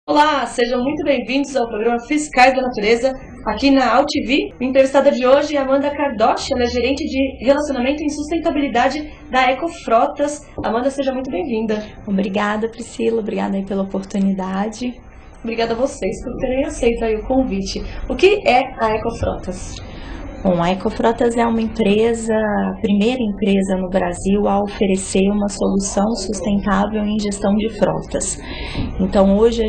Olá, sejam muito bem-vindos ao programa Fiscais da Natureza, aqui na AltV. A entrevistada de hoje é Amanda Cardoche, ela é gerente de relacionamento e sustentabilidade da Ecofrotas. Amanda, seja muito bem-vinda. Obrigada, Priscila, obrigada aí pela oportunidade. Obrigada a vocês por terem aceito aí o convite. O que é a Ecofrotas? Bom, a Ecofrotas é uma empresa, a primeira empresa no Brasil a oferecer uma solução sustentável em gestão de frotas. Então, hoje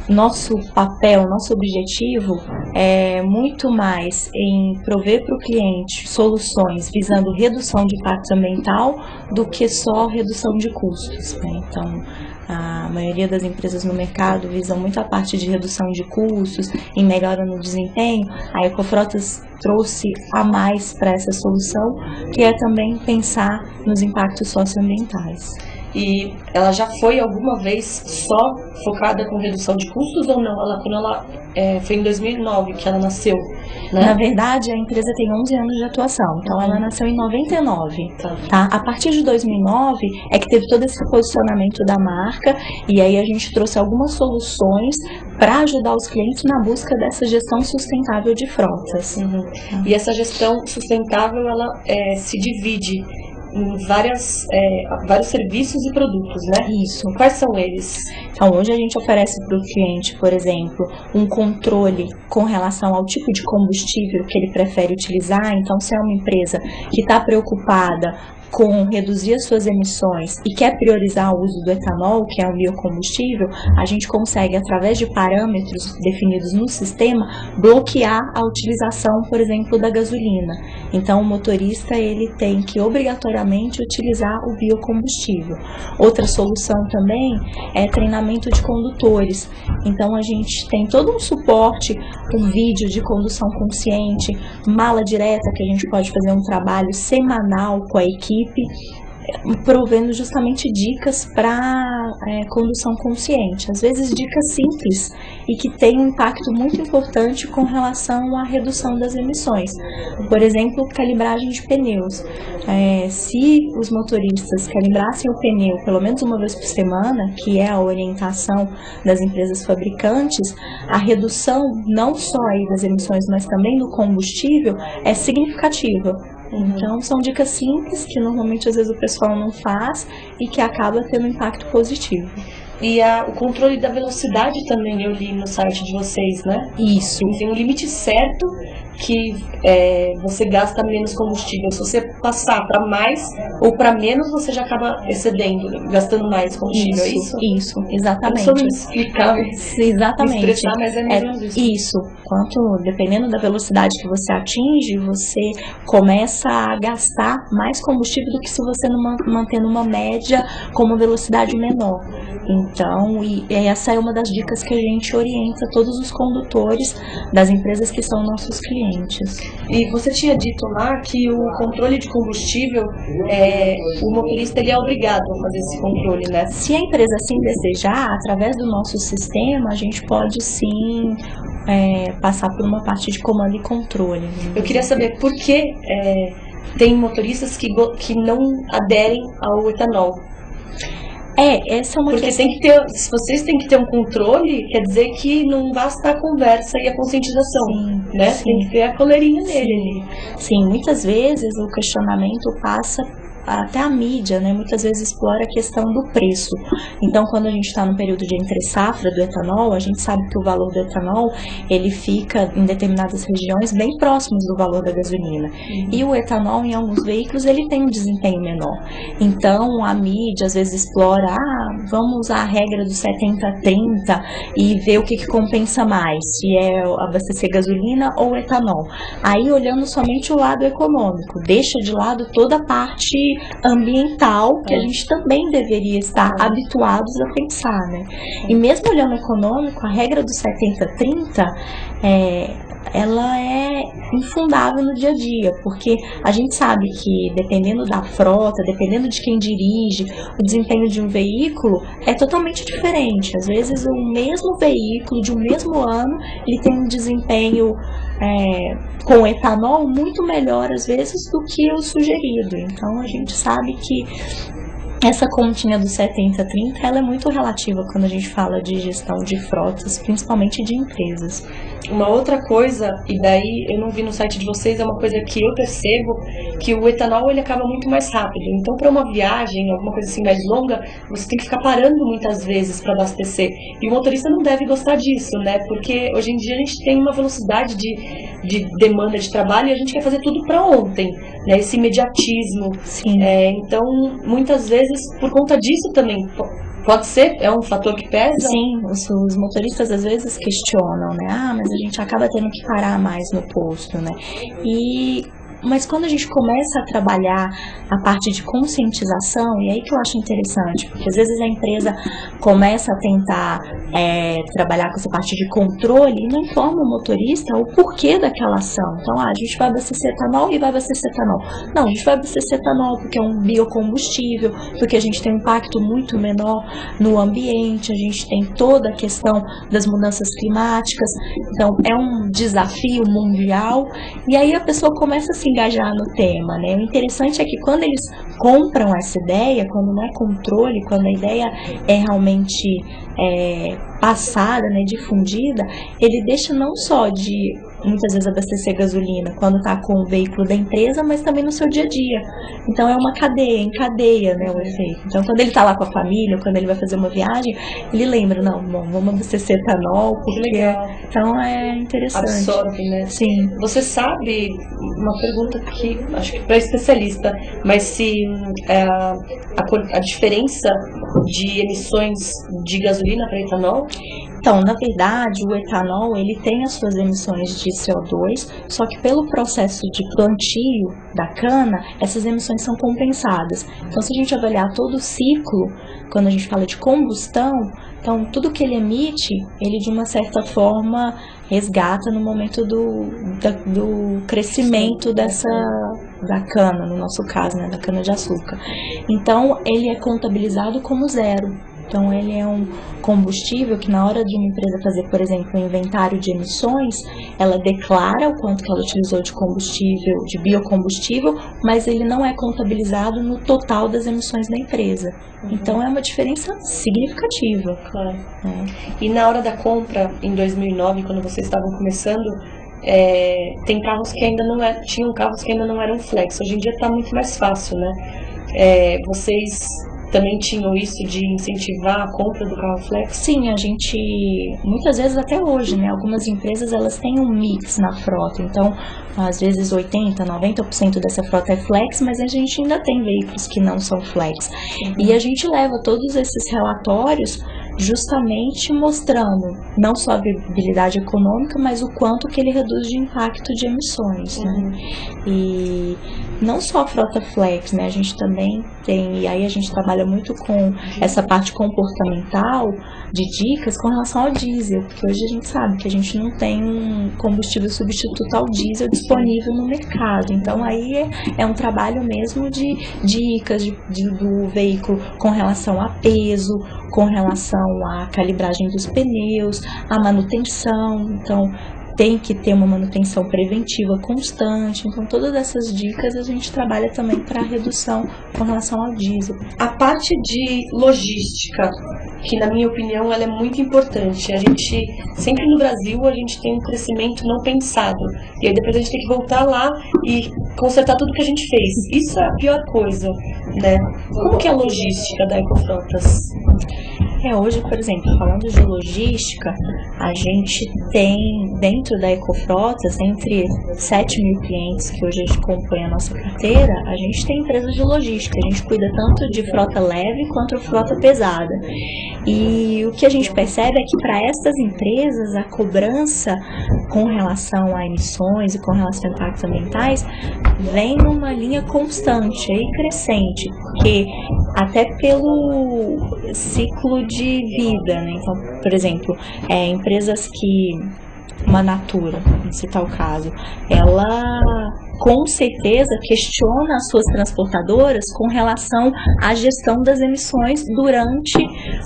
nosso papel, nosso objetivo é muito mais em prover para o cliente soluções visando redução de impacto ambiental do que só redução de custos, né? Então, a maioria das empresas no mercado visam muito a parte de redução de custos e melhora no desempenho. A Ecofrotas trouxe a mais para essa solução, que é também pensar nos impactos socioambientais. E ela já foi alguma vez só focada com redução de custos ou não? Foi em 2009 que ela nasceu, né? Na verdade, a empresa tem 11 anos de atuação, então ela nasceu em 99, tá? A partir de 2009 é que teve todo esse posicionamento da marca, e aí a gente trouxe algumas soluções para ajudar os clientes na busca dessa gestão sustentável de frotas. E essa gestão sustentável, ela se divide em vários serviços e produtos, né? Isso. Quais são eles? Então, hoje a gente oferece para o cliente, por exemplo, um controle com relação ao tipo de combustível que ele prefere utilizar. Então, se é uma empresa que está preocupada com reduzir as suas emissões e quer priorizar o uso do etanol, que é um biocombustível, a gente consegue, através de parâmetros definidos no sistema, bloquear a utilização, por exemplo, da gasolina. Então, o motorista ele tem que obrigatoriamente utilizar o biocombustível. Outra solução também é treinamento de condutores. Então, a gente tem todo um suporte, um vídeo de condução consciente, mala direta, que a gente pode fazer um trabalho semanal com a equipe, provendo justamente dicas para condução consciente, às vezes dicas simples e que têm um impacto muito importante com relação à redução das emissões. Por exemplo, calibragem de pneus. Se os motoristas calibrassem o pneu pelo menos uma vez por semana, que é a orientação das empresas fabricantes, a redução não só aí das emissões, mas também do combustível é significativa. Então, são dicas simples que normalmente às vezes o pessoal não faz e que acaba tendo um impacto positivo. E o controle da velocidade também eu li no site de vocês, né? Isso. Tem um limite certo que você gasta menos combustível. Se você passar para mais ou para menos, você já acaba excedendo, gastando mais combustível, isso, é isso? Isso, exatamente. Não me explicar, exatamente. Expressar, mas é mesmo isso. Isso. Dependendo da velocidade que você atinge, você começa a gastar mais combustível do que se você não manter numa média com uma velocidade menor. Então, e essa é uma das dicas que a gente orienta todos os condutores das empresas que são nossos clientes. E você tinha dito lá que o controle de combustível, o motorista ele é obrigado a fazer esse controle, né? Se a empresa assim desejar, através do nosso sistema, a gente pode sim passar por uma parte de comando e controle. Eu queria saber por que tem motoristas que não aderem ao etanol. Essa é uma Porque questão. se vocês têm que ter um controle, quer dizer que não basta a conversa e a conscientização, né? Sim. Tem que ter a coleirinha nele. Sim, muitas vezes o questionamento passa até a mídia, né, muitas vezes explora a questão do preço. Então, quando a gente está no período de entre-safra do etanol, a gente sabe que o valor do etanol, ele fica em determinadas regiões bem próximos do valor da gasolina. E o etanol, em alguns veículos, ele tem um desempenho menor. Então, a mídia às vezes explora, vamos usar a regra do 70-30 e ver o que compensa mais, se é abastecer gasolina ou etanol. Aí, olhando somente o lado econômico, deixa de lado toda a parte ambiental que a gente também deveria estar habituados a pensar, né? E mesmo olhando o econômico, a regra do 70-30 ela é infundável no dia a dia, porque a gente sabe que dependendo da frota, dependendo de quem dirige, o desempenho de um veículo é totalmente diferente. Às vezes o mesmo veículo de um mesmo ano, ele tem um desempenho com etanol muito melhor às vezes do que o sugerido. Então a gente sabe que essa continha do 70-30 ela é muito relativa quando a gente fala de gestão de frotas, principalmente de empresas. Uma outra coisa, e daí eu não vi no site de vocês, é uma coisa que eu percebo, que o etanol ele acaba muito mais rápido. Então, para uma viagem, alguma coisa assim mais longa, você tem que ficar parando muitas vezes para abastecer. E o motorista não deve gostar disso, né? Porque hoje em dia a gente tem uma velocidade de demanda de trabalho e a gente quer fazer tudo para ontem, né? Esse imediatismo. Sim. Então, muitas vezes, por conta disso também, pode ser? É um fator que pesa? Sim, os motoristas às vezes questionam, né? Mas a gente acaba tendo que parar mais no posto, né? Mas quando a gente começa a trabalhar a parte de conscientização, e aí que eu acho interessante, porque às vezes a empresa começa a tentar trabalhar com essa parte de controle e não informa o motorista o porquê daquela ação. Então, a gente vai abastecer etanol e vai abastecer etanol. Não, a gente vai abastecer etanol porque é um biocombustível, porque a gente tem um impacto muito menor no ambiente, a gente tem toda a questão das mudanças climáticas, então é um desafio mundial, e aí a pessoa começa a se engajar no tema, né? O interessante é que quando eles compram essa ideia, quando não é controle, quando a ideia é realmente passada, né, difundida, ele deixa não só de muitas vezes abastecer gasolina quando está com o veículo da empresa, mas também no seu dia a dia. Então é uma cadeia, encadeia, né, o efeito. Então quando ele está lá com a família, quando ele vai fazer uma viagem, ele lembra, não, bom, vamos abastecer etanol, porque então é interessante. Absorve, né? Sim. Você sabe, uma pergunta que acho que para especialista, mas se a diferença de emissões de gasolina para etanol? Então, na verdade, o etanol ele tem as suas emissões de CO2, só que pelo processo de plantio da cana, essas emissões são compensadas. Então, se a gente avaliar todo o ciclo, quando a gente fala de combustão, então tudo que ele emite, ele de uma certa forma resgata no momento do crescimento da cana, no nosso caso, né, da cana de açúcar. Então, ele é contabilizado como zero. Então, ele é um combustível que na hora de uma empresa fazer, por exemplo, um inventário de emissões, ela declara o quanto que ela utilizou de combustível, de biocombustível, mas ele não é contabilizado no total das emissões da empresa. Então, é uma diferença significativa. Claro. E na hora da compra, em 2009, quando vocês estavam começando, tem carros que ainda não tinham carros que ainda não eram flex. Hoje em dia está muito mais fácil, né? Vocês também tinham isso de incentivar a compra do carro flex? Sim, a gente, muitas vezes até hoje, né, algumas empresas elas têm um mix na frota, então às vezes 80%, 90% dessa frota é flex, mas a gente ainda tem veículos que não são flex. E a gente leva todos esses relatórios justamente mostrando não só a viabilidade econômica, mas o quanto que ele reduz de impacto de emissões, né? E não só a frota flex, né? A gente também tem, e aí a gente trabalha muito com essa parte comportamental de dicas com relação ao diesel, porque hoje a gente sabe que a gente não tem um combustível substituto ao diesel disponível no mercado. Então aí é um trabalho mesmo de dicas do veículo com relação a peso, com relação à calibragem dos pneus, à manutenção. Então tem que ter uma manutenção preventiva constante. Então todas essas dicas a gente trabalha também para redução com relação ao diesel. A parte de logística, que na minha opinião ela é muito importante. A gente, sempre no Brasil, a gente tem um crescimento não pensado. E aí depois a gente tem que voltar lá e consertar tudo que a gente fez. Isso é a pior coisa, né? Como que é a logística da Ecofrotas? Hoje, por exemplo, falando de logística, a gente tem dentro da Ecofrotas, entre 7 mil clientes que hoje a gente compõe a nossa carteira, a gente tem empresas de logística, a gente cuida tanto de frota leve quanto frota pesada. E o que a gente percebe é que para essas empresas a cobrança com relação a emissões e com relação a impactos ambientais vem numa linha constante e crescente, porque até pelo ciclo de vida, né? Então, por exemplo, empresas que uma Natura, vamos citar o caso, ela com certeza questiona as suas transportadoras com relação à gestão das emissões durante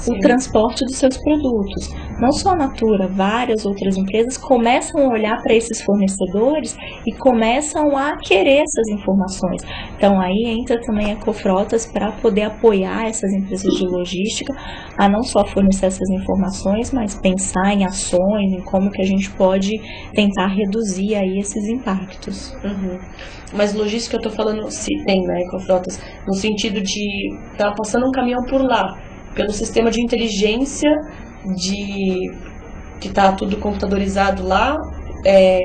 o transporte dos seus produtos. Não só a Natura, várias outras empresas começam a olhar para esses fornecedores e começam a querer essas informações. Então aí entra também a Ecofrotas para poder apoiar essas empresas de logística a não só fornecer essas informações, mas pensar em ações, em como que a gente pode tentar reduzir aí esses impactos. Mas logística eu tô falando, se tem na Ecofrotas, no sentido de estar passando um caminhão por lá, pelo sistema de inteligência que tá tudo computadorizado lá,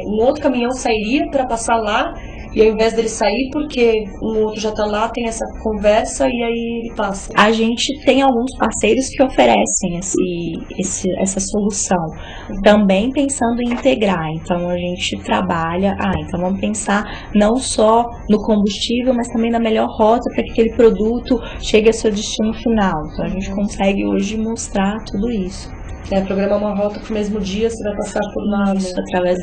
um outro caminhão sairia para passar lá, e ao invés dele sair, porque um outro já está lá, tem essa conversa e aí ele passa. A gente tem alguns parceiros que oferecem essa solução, também pensando em integrar. Então a gente trabalha, então vamos pensar não só no combustível, mas também na melhor rota para que aquele produto chegue ao seu destino final. Então a gente consegue hoje mostrar tudo isso. Programar uma rota para o mesmo dia, você vai passar por lá. Isso, através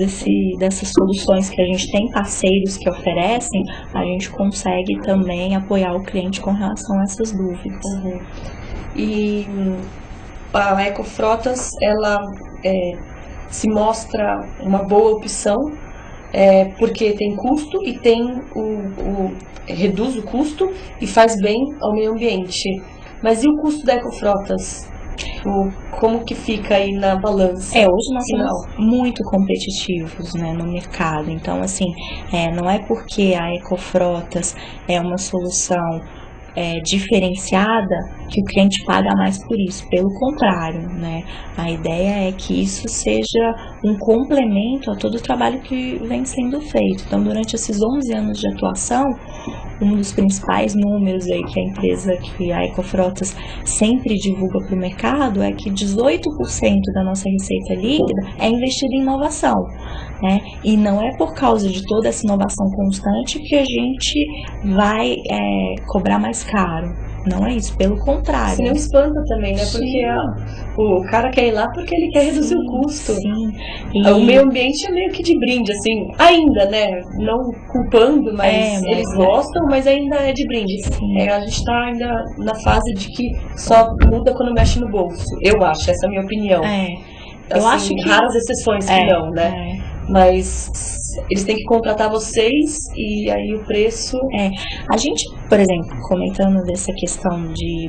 dessas soluções que a gente tem, parceiros que oferecem, a gente consegue também apoiar o cliente com relação a essas dúvidas. E a Ecofrotas, ela se mostra uma boa opção, porque tem custo e reduz o custo e faz bem ao meio ambiente. Mas e o custo da Ecofrotas? Como que fica aí na balança? Hoje nós somos muito competitivos, né, no mercado. Então, assim, não é porque a Ecofrotas é uma solução diferenciada que o cliente paga mais por isso. Pelo contrário, né, a ideia é que isso seja um complemento a todo o trabalho que vem sendo feito. Então, durante esses 11 anos de atuação, um dos principais números aí que a Ecofrotas sempre divulga para o mercado é que 18% da nossa receita líquida é investida em inovação, né? E não é por causa de toda essa inovação constante que a gente vai cobrar mais caro. Não é isso, pelo contrário. Isso não espanta também, né? Porque o cara quer ir lá porque ele quer reduzir o custo. O meio ambiente é meio que de brinde, assim, ainda, né? Não culpando, mas eles gostam, mas ainda é de brinde. A gente tá ainda na fase de que só muda quando mexe no bolso. Eu acho, essa é a minha opinião. Eu acho que raras exceções que não, né? Mas eles têm que contratar vocês e aí o preço... A gente, por exemplo, comentando dessa questão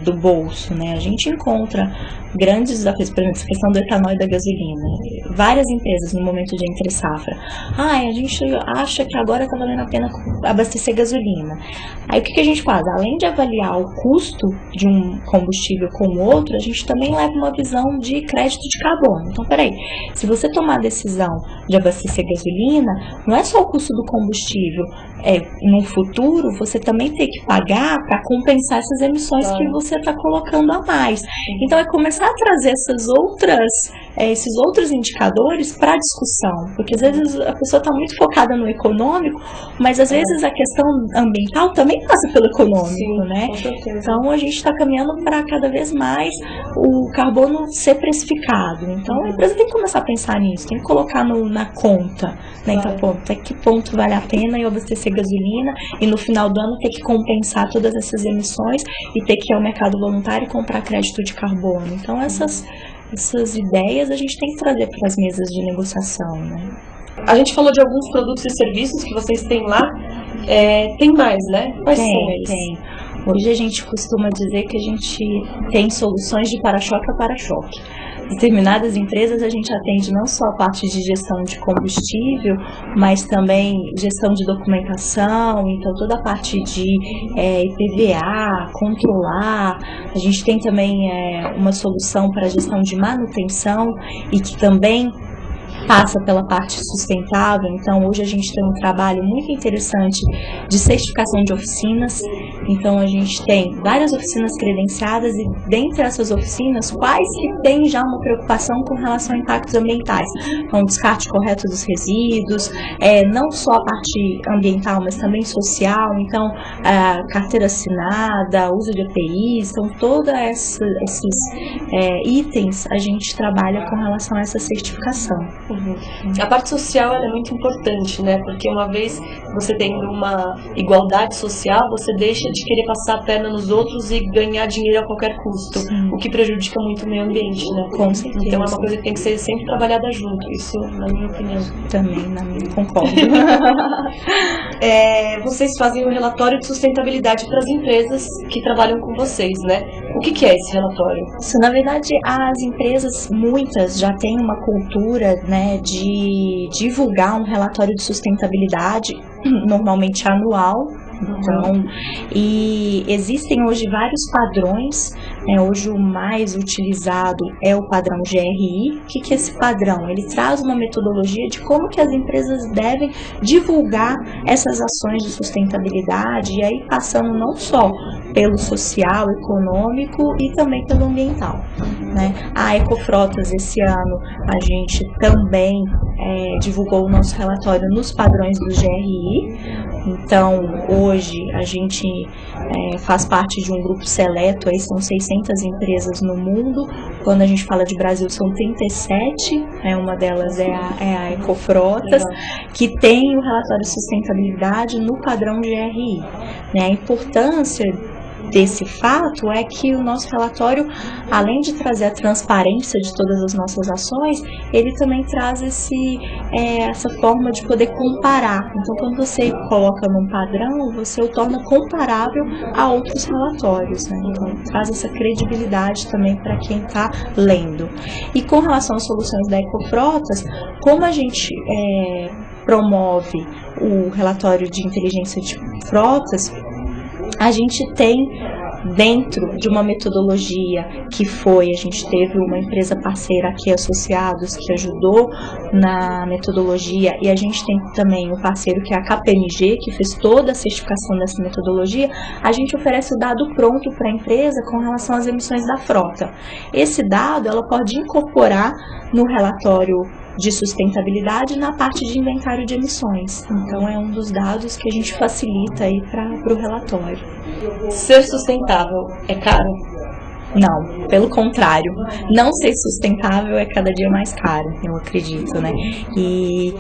do bolso, né? A gente encontra grandes desafios, por exemplo, essa questão do etanol e da gasolina. Várias empresas no momento de entre safra. A gente acha que agora está valendo a pena abastecer gasolina. Aí o que a gente faz? Além de avaliar o custo de um combustível com o outro, a gente também leva uma visão de crédito de carbono. Então, peraí, se você tomar a decisão de abastecer gasolina, não é só o custo do combustível. No futuro, você também tem que pagar para compensar essas emissões que você está colocando a mais. Então, é começar a trazer esses outros indicadores para a discussão. Porque, às vezes, a pessoa está muito focada no econômico, mas, às vezes, a questão ambiental também passa pelo econômico, né? Com certeza. Então, a gente está caminhando para cada vez mais o carbono ser precificado. Então, a empresa tem que começar a pensar nisso, tem que colocar na conta, né? Então, até que ponto vale a pena eu abastecer gasolina e no final do ano ter que compensar todas essas emissões e ter que ir ao mercado voluntário e comprar crédito de carbono. Então, essas ideias a gente tem que trazer para as mesas de negociação, né? A gente falou de alguns produtos e serviços que vocês têm lá. Tem mais, né? Quais são eles? Tem. Hoje a gente costuma dizer que a gente tem soluções de para-choque a para-choque. Determinadas empresas a gente atende não só a parte de gestão de combustível, mas também gestão de documentação, então toda a parte de IPVA, controlar. A gente tem também uma solução para gestão de manutenção e que também passa pela parte sustentável. Então hoje a gente tem um trabalho muito interessante de certificação de oficinas. Então a gente tem várias oficinas credenciadas e dentre essas oficinas, quais que têm já uma preocupação com relação a impactos ambientais. Então o descarte correto dos resíduos, não só a parte ambiental, mas também social. Então carteira assinada, uso de EPIs, então todos esses itens a gente trabalha com relação a essa certificação. A parte social ela é muito importante, né? Porque uma vez você tem uma igualdade social, você deixa de querer passar a perna nos outros e ganhar dinheiro a qualquer custo, o que prejudica muito o meio ambiente, né? Com certeza. Então é uma coisa que tem que ser sempre trabalhada junto, isso na minha opinião. Também, concordo. Vocês fazem um relatório de sustentabilidade para as empresas que trabalham com vocês, né? O que é esse relatório? Isso, na verdade, as empresas, muitas, já têm uma cultura, né, de divulgar um relatório de sustentabilidade, normalmente anual. Então, e existem hoje vários padrões, hoje o mais utilizado é o padrão GRI. O que é esse padrão? Ele traz uma metodologia de como que as empresas devem divulgar essas ações de sustentabilidade, e aí passando não só pelo social, econômico e também pelo ambiental, né? A Ecofrotas, esse ano, a gente também divulgou o nosso relatório nos padrões do GRI. Então, hoje a gente faz parte de um grupo seleto, aí são 600 empresas no mundo. Quando a gente fala de Brasil, são 37, uma delas é a Ecofrotas, que tem o relatório de sustentabilidade no padrão GRI, né? A importância desse fato é que o nosso relatório, além de trazer a transparência de todas as nossas ações, ele também traz essa forma de poder comparar. Então, quando você coloca num padrão, você o torna comparável a outros relatórios, né? Então, traz essa credibilidade também para quem está lendo. E com relação às soluções da Ecofrotas, como a gente promove o relatório de inteligência de frotas, a gente tem, dentro de uma metodologia a gente teve uma empresa parceira aqui, Associados, que ajudou na metodologia, e a gente tem também um parceiro que é a KPMG, que fez toda a certificação dessa metodologia. A gente oferece o dado pronto para a empresa com relação às emissões da frota. Esse dado ela pode incorporar no relatório de sustentabilidade na parte de inventário de emissões. Então é um dos dados que a gente facilita aí para o relatório. Ser sustentável é caro? Não, pelo contrário, não ser sustentável é cada dia mais caro, eu acredito, né? E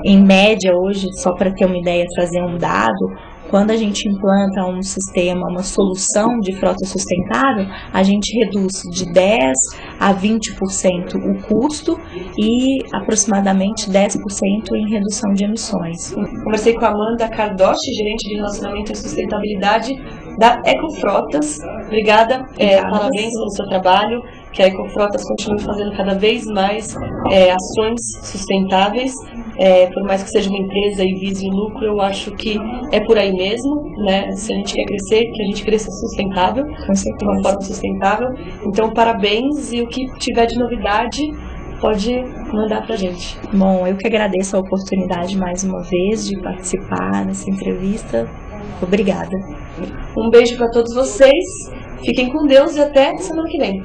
em média hoje, só para ter uma ideia, trazer um dado, quando a gente implanta um sistema, uma solução de frota sustentável, a gente reduz de 10% a 20% o custo e aproximadamente 10% em redução de emissões. Conversei com a Amanda Cardoshi, gerente de relacionamento e sustentabilidade da Ecofrotas. Obrigada, parabéns pelo seu trabalho, que a Ecofrotas continue fazendo cada vez mais ações sustentáveis. Por mais que seja uma empresa e vise lucro, eu acho que é por aí mesmo, né? Se a gente quer crescer, que a gente cresça sustentável, de uma forma sustentável. Então, parabéns, e o que tiver de novidade, pode mandar pra gente. Bom, eu que agradeço a oportunidade mais uma vez de participar nessa entrevista. Obrigada. Um beijo para todos vocês, fiquem com Deus e até semana que vem.